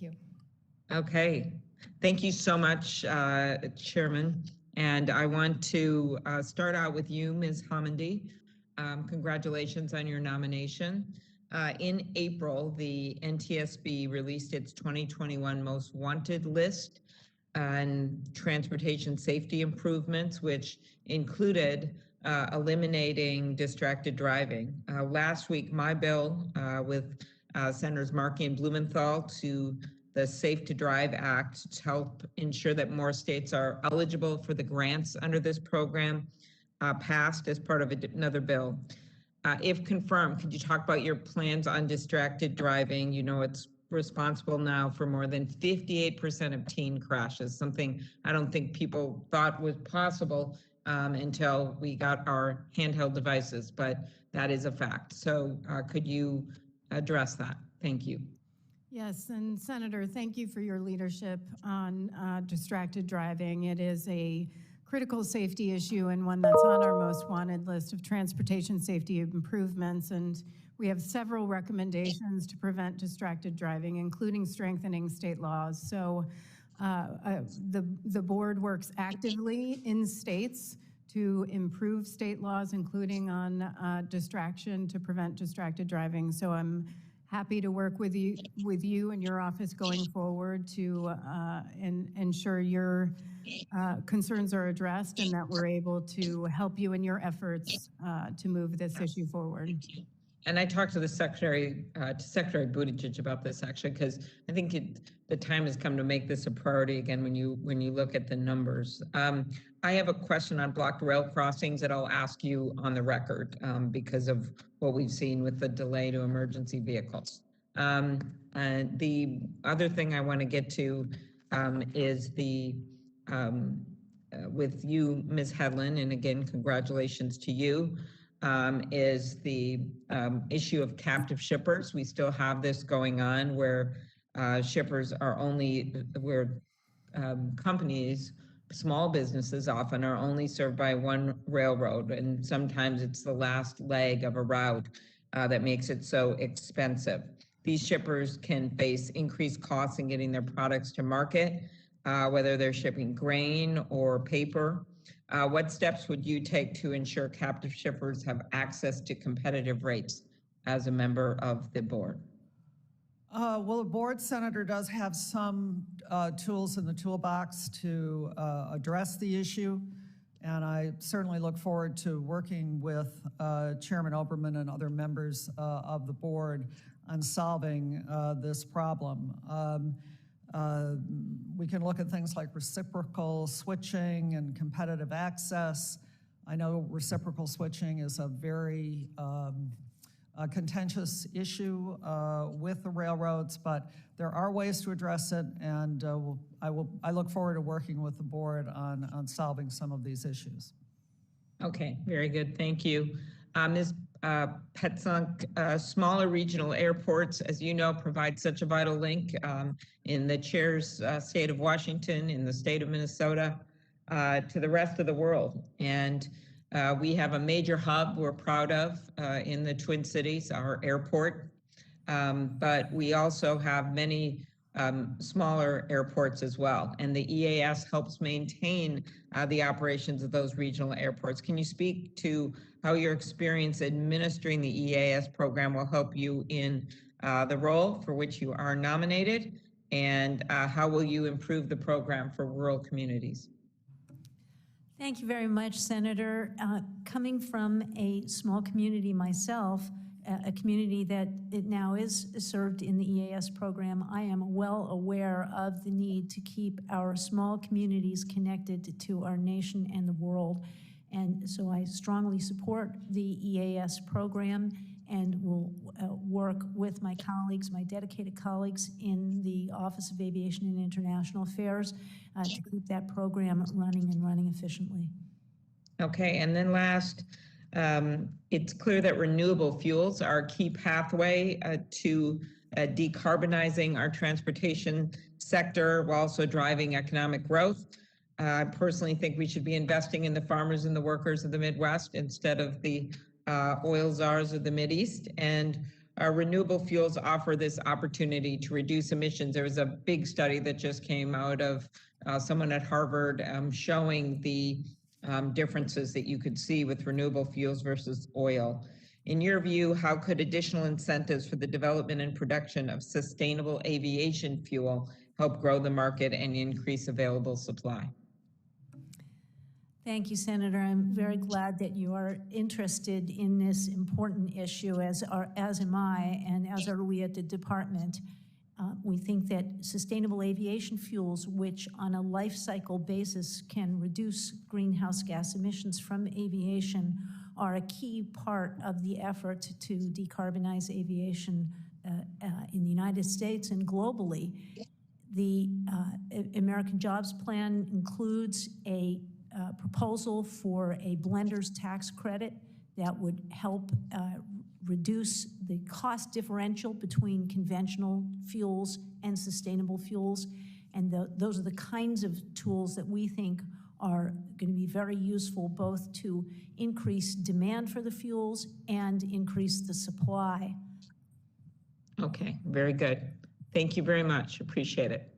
you. Okay. Thank you so much, Chairman. And I want to start out with you, Ms. Hamandi. Congratulations on your nomination. In April, the NTSB released its 2021 Most Wanted list on transportation safety improvements, which included eliminating distracted driving. Last week, my bill with Senators Markey and Blumenthal to the Safe to Drive Act to help ensure that more states are eligible for the grants under this program passed as part of another bill. If confirmed, could you talk about your plans on distracted driving? You know, it's responsible now for more than 58% of teen crashes, something I don't think people thought was possible until we got our handheld devices, but that is a fact. So could you address that? Thank you. Yes, and Senator, thank you for your leadership on distracted driving. It is a critical safety issue and one that's on our most wanted list of transportation safety improvements. And we have several recommendations to prevent distracted driving, including strengthening state laws. So the board works actively in states to improve state laws, including on distraction to prevent distracted driving. So I'm happy to work with you and your office going forward to ensure your concerns are addressed and that we're able to help you in your efforts to move this issue forward. And I talked to the Secretary Buttigieg about this actually, because I think the time has come to make this a priority again when you look at the numbers. I have a question on blocked rail crossings that I'll ask you on the record because of what we've seen with the delay to emergency vehicles. And the other thing I want to get to is with you, Ms. Hedlund, and again, congratulations to you. Is the issue of captive shippers. We still have this going on where shippers are companies, small businesses often are only served by one railroad, and sometimes it's the last leg of a route that makes it so expensive. These shippers can face increased costs in getting their products to market, whether they're shipping grain or paper. What steps would you take to ensure captive shippers have access to competitive rates as a member of the board? Well, the board, Senator, does have some tools in the toolbox to address the issue, and I certainly look forward to working with Chairman Oberman and other members of the board on solving this problem. We can look at things like reciprocal switching and competitive access. I know reciprocal switching is a very contentious issue with the railroads, but there are ways to address it, and I look forward to working with the board on solving some of these issues. Okay, very good, thank you. Ms. Petzunk, smaller regional airports, as you know, provide such a vital link in the chair's state of Washington, in the state of Minnesota, to the rest of the world. And we have a major hub we're proud of in the Twin Cities, our airport. But we also have many smaller airports as well. And the EAS helps maintain the operations of those regional airports. Can you speak to how your experience administering the EAS program will help you in the role for which you are nominated? And how will you improve the program for rural communities? Thank you very much, Senator. Coming from a small community myself, a community that it now is served in the EAS program, I am well aware of the need to keep our small communities connected to our nation and the world. And so I strongly support the EAS program and will work with my colleagues, my dedicated colleagues in the Office of Aviation and International Affairs to keep that program running and running efficiently. Okay, and then last, it's clear that renewable fuels are a key pathway to decarbonizing our transportation sector while also driving economic growth. I personally think we should be investing in the farmers and the workers of the Midwest instead of the oil czars of the Mideast. And renewable fuels offer this opportunity to reduce emissions. There was a big study that just came out of someone at Harvard showing the differences that you could see with renewable fuels versus oil. In your view, how could additional incentives for the development and production of sustainable aviation fuel help grow the market and increase available supply? Thank you, Senator. I'm very glad that you are interested in this important issue, as am I, and as are we at the department. We think that sustainable aviation fuels, which on a life cycle basis can reduce greenhouse gas emissions from aviation, are a key part of the effort to decarbonize aviation in the United States and globally. The American Jobs Plan includes a proposal for a blender's tax credit that would help reduce the cost differential between conventional fuels and sustainable fuels. And those are the kinds of tools that we think are going to be very useful both to increase demand for the fuels and increase the supply. Okay, very good. Thank you very much. Appreciate it.